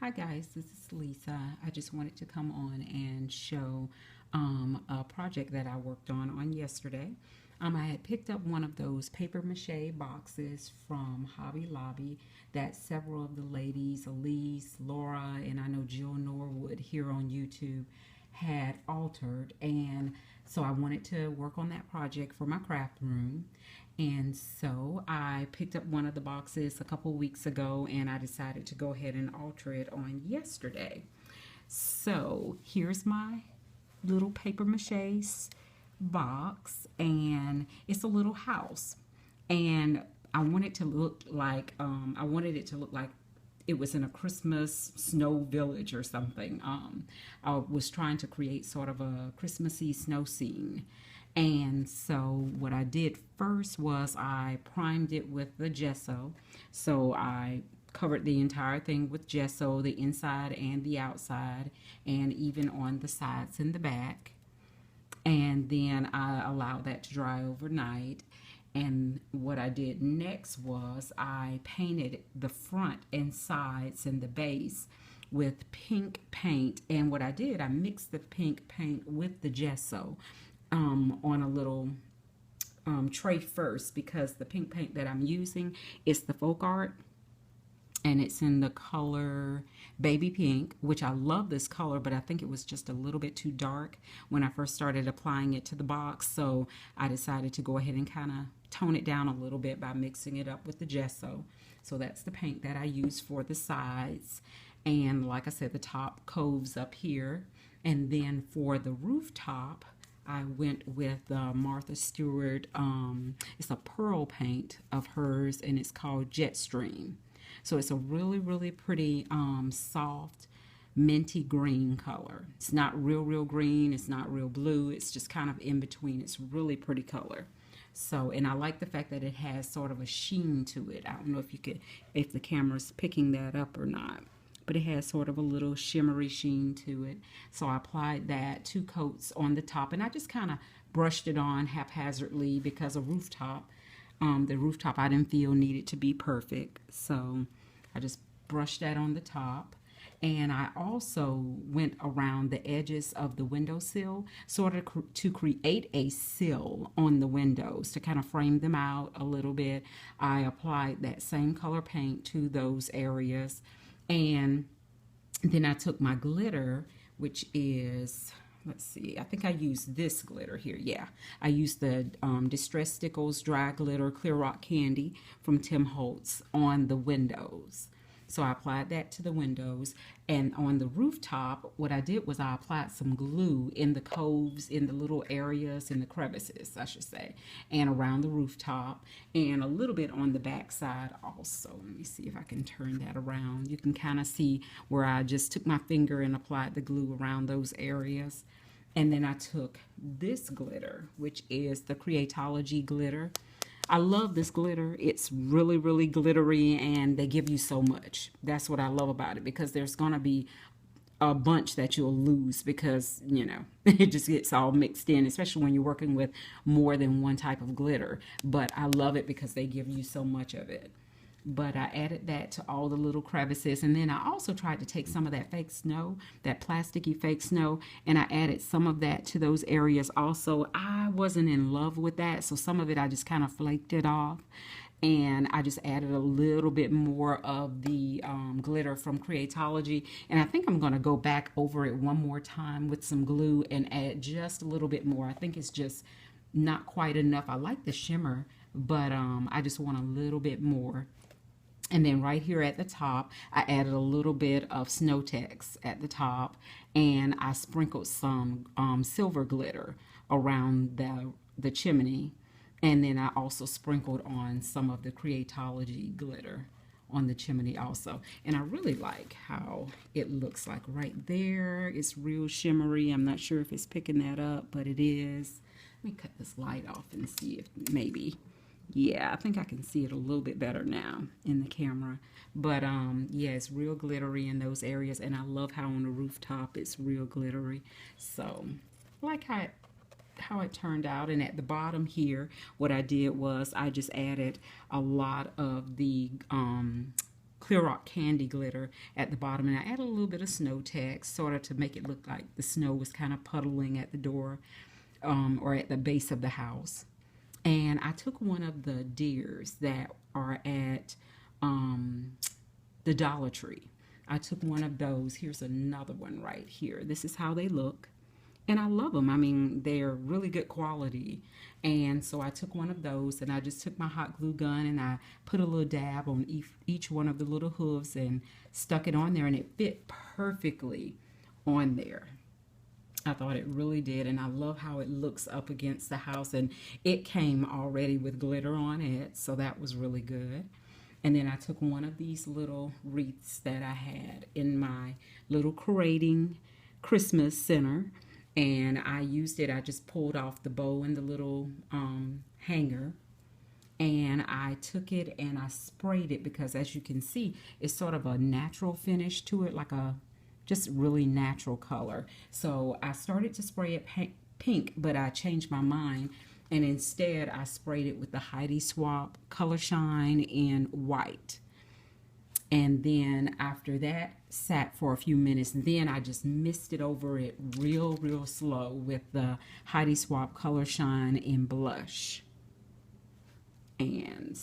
Hi guys, this is Lisa. I just wanted to come on and show a project that I worked on yesterday. I had picked up one of those paper mache boxes from Hobby Lobby that several of the ladies, Elise, Laura, and I know Jill Norwood here on YouTube had altered. And so I wanted to work on that project for my craft room. And so I picked up one of the boxes a couple weeks ago and I decided to go ahead and alter it on yesterday. So here's my little paper mache box, and it's a little house. And I wanted it to look like it was in a Christmas snow village or something. I was trying to create sort of a Christmassy snow scene. And so what I did first was I primed it with the gesso. So I covered the entire thing with gesso, the inside and the outside, and even on the sides and the back. And then I allowed that to dry overnight. And what I did next was I painted the front and sides and the base with pink paint. And what I did, I mixed the pink paint with the gesso on a little tray first, because the pink paint that I'm using is the folk art, and it's in the color baby pink, which I love this color, but I think it was just a little bit too dark when I first started applying it to the box. So I decided to go ahead and kind of tone it down a little bit by mixing it up with the gesso. So that's the paint that I use for the sides. And like I said, the top coves up here. And then for the rooftop, I went with Martha Stewart. It's a pearl paint of hers, and it's called Jetstream. So it's a really, really pretty soft minty green color. It's not real green. It's not real blue. It's just kind of in between. It's really pretty color. So, and I like the fact that it has sort of a sheen to it. I don't know if the camera's picking that up or not, but it has sort of a little shimmery sheen to it. So I applied that 2 coats on the top, and I just kind of brushed it on haphazardly because the rooftop I didn't feel needed to be perfect. So I just brushed that on the top. And I also went around the edges of the windowsill, sort of to create a sill on the windows to kind of frame them out a little bit. I applied that same color paint to those areas. And then I took my glitter, which is, let's see, I think I used this glitter here. Yeah, I used the Distress Stickles Dry Glitter Clear Rock Candy from Tim Holtz on the windows. So I applied that to the windows. And on the rooftop, what I did was I applied some glue in the coves, in the little areas, in the crevices, I should say, and around the rooftop, and a little bit on the back side also. Let me see if I can turn that around. You can kind of see where I just took my finger and applied the glue around those areas. And then I took this glitter, which is the Creatology glitter. I love this glitter. It's really, really glittery, and they give you so much. That's what I love about it, because there's going to be a bunch that you'll lose because, it just gets all mixed in, especially when you're working with more than one type of glitter. But I love it because they give you so much of it. But I added that to all the little crevices. And then I also tried to take some of that fake snow, that plasticky fake snow, and I added some of that to those areas also. I wasn't in love with that, so some of it I just kind of flaked it off. And I just added a little bit more of the glitter from Creatology. And I think I'm going to go back over it one more time with some glue and add just a little bit more. I think it's just not quite enough. I like the shimmer, but I just want a little bit more. And then right here at the top, I added a little bit of Snow Tex at the top, and I sprinkled some silver glitter around the chimney. And then I also sprinkled on some of the Creatology glitter on the chimney also. And I really like how it looks like right there. It's real shimmery. I'm not sure if it's picking that up, but it is. Let me cut this light off and see if maybe... Yeah, I think I can see it a little bit better now in the camera. But yeah, it's real glittery in those areas, and I love how on the rooftop it's real glittery. So I like how it turned out. And at the bottom here, what I did was I just added a lot of the clear rock candy glitter at the bottom, and I added a little bit of snow text, sort of to make it look like the snow was kind of puddling at the door, or at the base of the house. And I took one of the deers that are at the Dollar Tree. I took one of those. Here's another one right here. This is how they look. And I love them. I mean, they're really good quality. And so I took one of those, and I just took my hot glue gun and I put a little dab on each one of the little hooves and stuck it on there, and it fit perfectly on there. I thought it really did, and I love how it looks up against the house, and it came already with glitter on it, so that was really good. And then I took one of these little wreaths that I had in my little creating Christmas center, and I used it. I just pulled off the bow and the little hanger, and I took it and I sprayed it, because as you can see, it's sort of a natural finish to it, like a just really natural color. So I started to spray it pink, but I changed my mind, and instead I sprayed it with the Heidi Swapp Color Shine in white. And then after that sat for a few minutes, and then I just misted over it real slow with the Heidi Swapp Color Shine in blush. And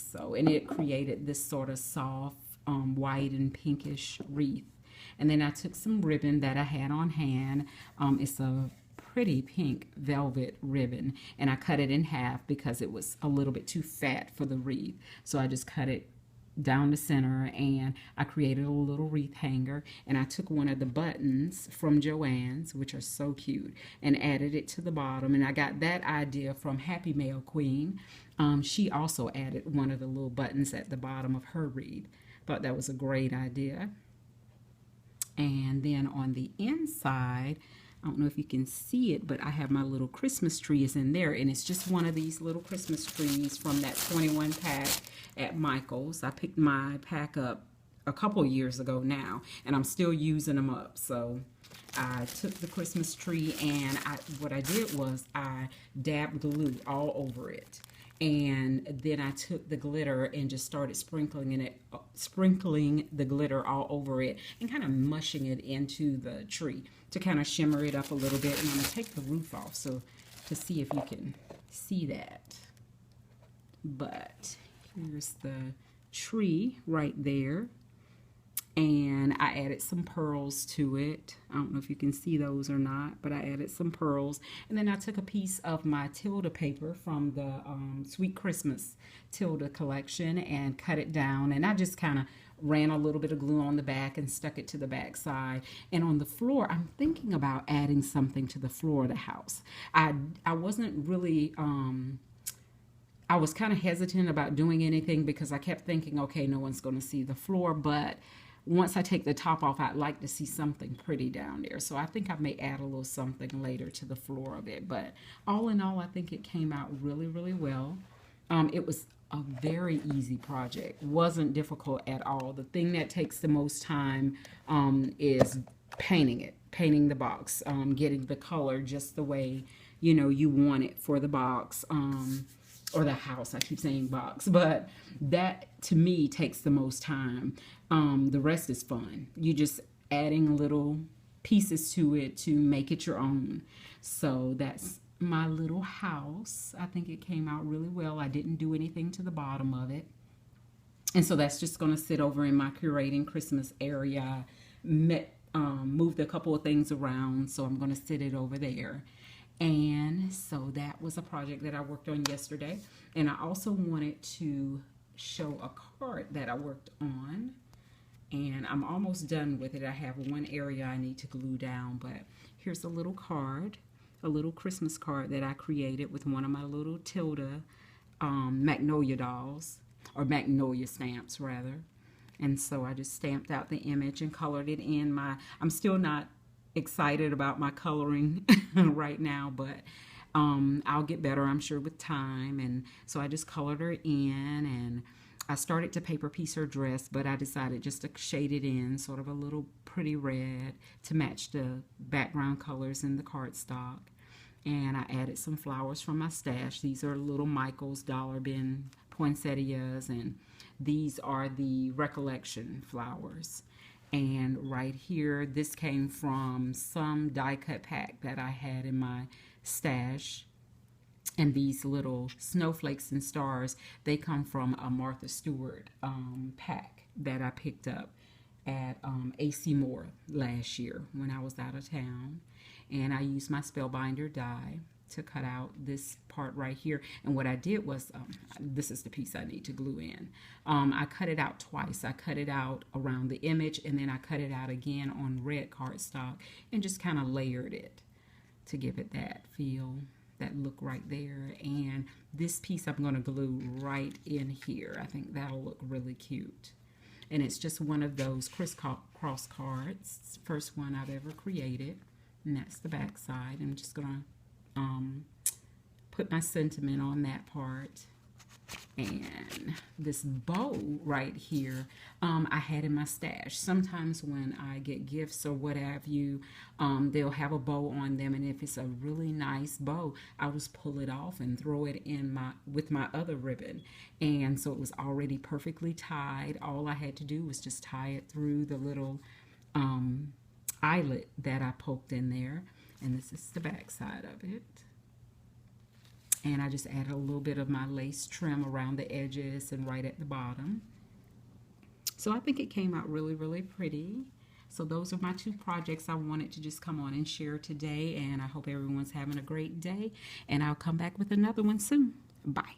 it created this sort of soft white and pinkish wreath. And then I took some ribbon that I had on hand. It's a pretty pink velvet ribbon, and I cut it in half because it was a little bit too fat for the wreath. So I just cut it down the center, and I created a little wreath hanger, and I took one of the buttons from Joann's, which are so cute, and added it to the bottom. And I got that idea from Happy Mail Queen. She also added one of the little buttons at the bottom of her wreath. Thought that was a great idea. And then on the inside, I don't know if you can see it, but I have my little Christmas tree is in there, and it's just one of these little Christmas trees from that 21 pack at Michael's. I picked my pack up a couple years ago now, and I'm still using them up. So I took the Christmas tree, and what I did was I dabbed glue all over it. And then I took the glitter and just started sprinkling the glitter all over it, and kind of mushing it into the tree to kind of shimmer it up a little bit. And I'm going to take the roof off so to see if you can see that. But here's the tree right there. And I added some pearls to it. I don't know if you can see those or not, but I added some pearls. And then I took a piece of my Tilda paper from the Sweet Christmas Tilda collection and cut it down. And I just kind of ran a little bit of glue on the back and stuck it to the back side. And on the floor, I'm thinking about adding something to the floor of the house. I wasn't really... I was kind of hesitant about doing anything because I kept thinking, okay, no one's going to see the floor, but once I take the top off, I'd like to see something pretty down there. So I think I may add a little something later to the floor of it. But all in all, I think it came out really well. It was a very easy project. Wasn't difficult at all. The thing that takes the most time is painting the box, getting the color just the way, you want it for the box. Or the house, I keep saying box, but that to me takes the most time. The rest is fun. You just adding little pieces to it to make it your own. So that's my little house. I think it came out really well. I didn't do anything to the bottom of it. And so that's just going to sit over in my curating Christmas area. Moved a couple of things around, so I'm going to sit it over there. And so that was a project that I worked on yesterday. And I also wanted to show a card that I worked on. And I'm almost done with it. I have one area I need to glue down. But here's a little card, a little Christmas card that I created with one of my little Tilda Magnolia dolls, or Magnolia stamps rather. And so I just stamped out the image and colored it in. I'm still not excited about my coloring right now, but I'll get better, I'm sure, with time. And so I just colored her in, and I started to paper piece her dress, but I decided just to shade it in sort of a little pretty red to match the background colors in the cardstock. And I added some flowers from my stash. These are little Michael's dollar bin poinsettias, and these are the recollection flowers. And right here, this came from some die cut pack that I had in my stash. And these little snowflakes and stars, they come from a Martha Stewart pack that I picked up at AC Moore last year when I was out of town. And I used my Spellbinder die to cut out this part right here. And what I did was, this is the piece I need to glue in. I cut it out twice. I cut it out around the image, and then I cut it out again on red cardstock and just kind of layered it to give it that feel, that look right there. And this piece I'm going to glue right in here. I think that'll look really cute. And it's just one of those crisscross cards, first one I've ever created. And that's the back side. I'm just going to put my sentiment on that part. And this bow right here, I had in my stash. Sometimes when I get gifts or what have you, they'll have a bow on them, and if it's a really nice bow, I'll just pull it off and throw it in with my other ribbon. And so it was already perfectly tied. All I had to do was just tie it through the little eyelet that I poked in there. And this is the back side of it. And I just added a little bit of my lace trim around the edges and right at the bottom. So I think it came out really, really pretty. So those are my two projects I wanted to just come on and share today. And I hope everyone's having a great day. And I'll come back with another one soon. Bye.